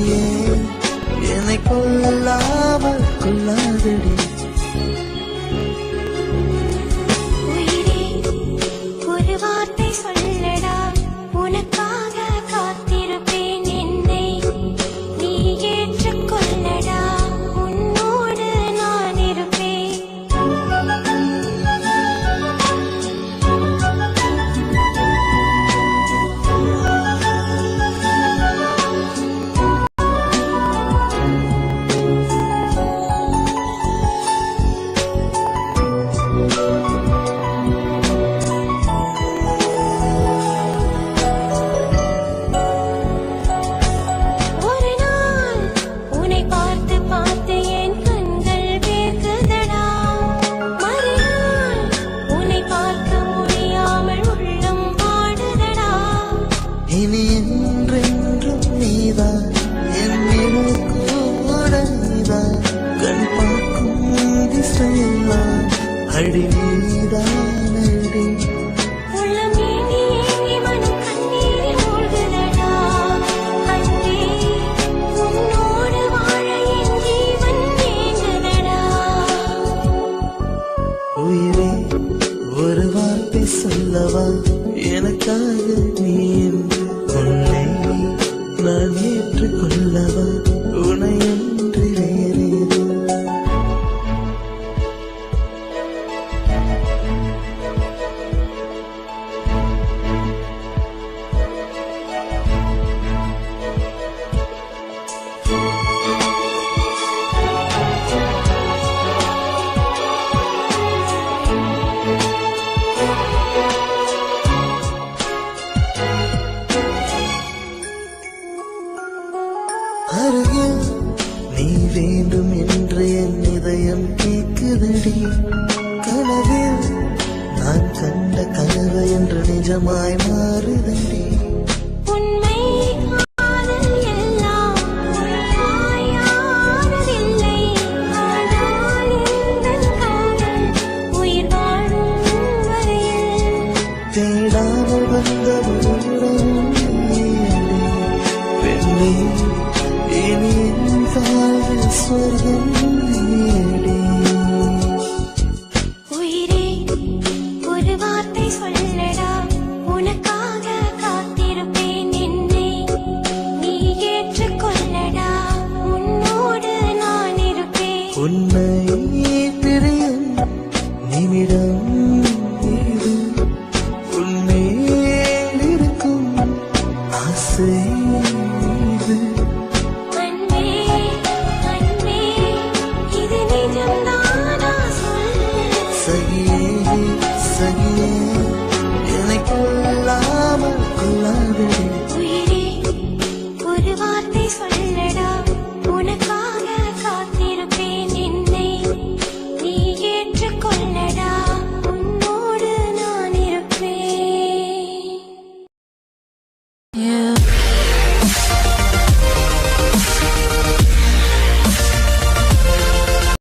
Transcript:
விழியே என்னை கொல்லாமல் கொள்ளாதடி. உயிரே ஒரு வார்த்தை சொல்லடா, உனக்காக காத்திருப்பேன், என்னை நீ ஏற்றுக்கொள்ளடா, உன்னோடு நான் இருப்பேன். இனி என்றென்றும் நீதான் என் கூட நீதான், கண் பார்க்கும் திசையெல்லாம் அடி நீதான் அடி. உயிரே ஒரு வார்த்தை சொல்லவா, எனக்காக நீ என்று உன்னை நான் ஏற்றுக்கொள்ளவா, உனையன்றி வேறேது. அருகில் நீ வேண்டும் என்று என் இதயம் கேட்குதடி. கனவில் நான் கண்ட கனவு என்று நிஜமாய் மாறுதடி. உண்மை காதல் எல்லாம் உண்மையானதில்லை, ஆனால் எந்தன் காதல் உயிர் வாழும் வரையில் தேடாமல் வந்த பெண்ணே, இனி என் வாழ்வில் சொர்க்கம் நீடி. உயிரே ஒரு வார்த்தை சொல்ல